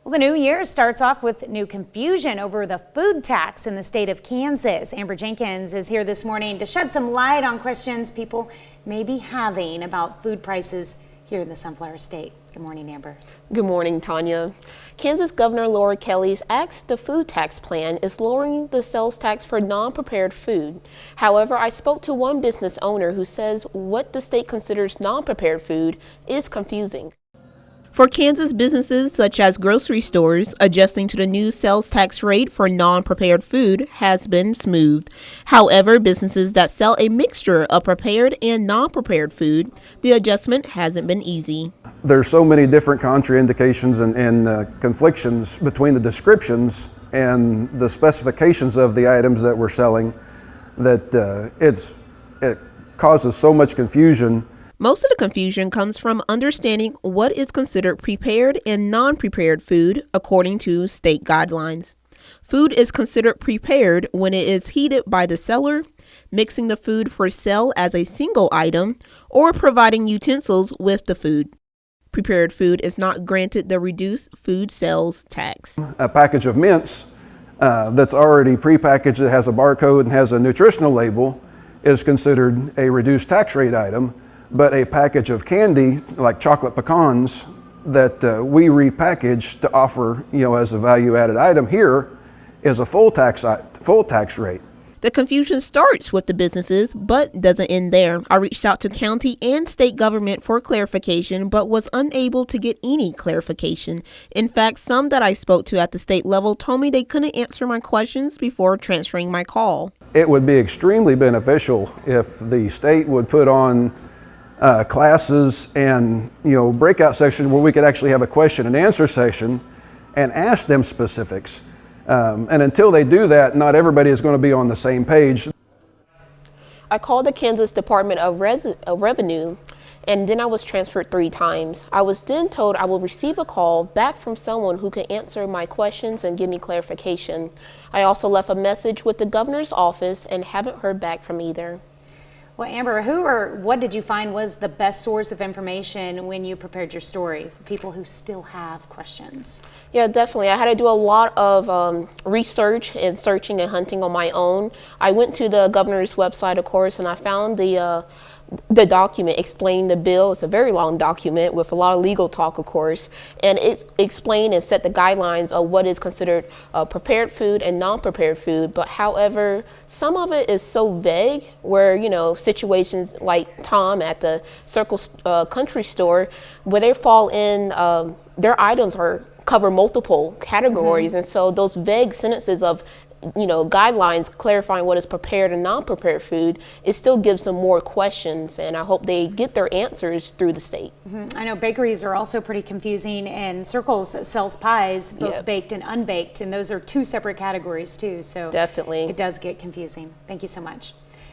Well, the new year starts off with new confusion over the food tax in the state of Kansas. Amber Jenkins is here this morning to shed some light on questions people may be having about food prices here in the Sunflower State. Good morning, Amber. Good morning, Tanya. Kansas Governor Laura Kelly's axed the food tax plan is lowering the sales tax for non-prepared food. However, I spoke to one business owner who says what the state considers non-prepared food is confusing. For Kansas businesses such as grocery stores, adjusting to the new sales tax rate for non-prepared food has been smooth. However, businesses that sell a mixture of prepared and non-prepared food, the adjustment hasn't been easy. There's so many different contraindications and conflictions between the descriptions and the specifications of the items that we're selling that it causes so much confusion. Most of the confusion comes from understanding what is considered prepared and non-prepared food according to state guidelines. Food is considered prepared when it is heated by the seller, mixing the food for sale as a single item, or providing utensils with the food. Prepared food is not granted the reduced food sales tax. A package of mints that's already prepackaged, that has a barcode and has a nutritional label, is considered a reduced tax rate item. But a package of candy, like chocolate pecans, that we repackage to offer, as a value-added item here, is a full tax rate. The confusion starts with the businesses, but doesn't end there. I reached out to county and state government for clarification, but was unable to get any clarification. In fact, some that I spoke to at the state level told me they couldn't answer my questions before transferring my call. It would be extremely beneficial if the state would put on classes and breakout section where we could actually have a question and answer session and ask them specifics. And until they do that, not everybody is going to be on the same page. I called the Kansas Department of Revenue, and then I was transferred 3 times. I was then told I will receive a call back from someone who could answer my questions and give me clarification. I also left a message with the governor's office and haven't heard back from either. Well, Amber, who or what did you find was the best source of information when you prepared your story for people who still have questions? Yeah, definitely. I had to do a lot of research and searching and hunting on my own. I went to the governor's website, of course, and I found the document explaining the bill. It's a very long document with a lot of legal talk, of course, and it explained and set the guidelines of what is considered prepared food and non-prepared food. But however, some of it is so vague where, situations like Tom at the Circle Country Store, where they fall in, their items cover multiple categories. And so those vague sentences of guidelines clarifying what is prepared and non-prepared food, it still gives them more questions, and I hope they get their answers through the state. I know bakeries are also pretty confusing, and Circles sells pies, both baked and unbaked, and those are 2 separate categories too, so definitely it does get confusing. Thank you so much.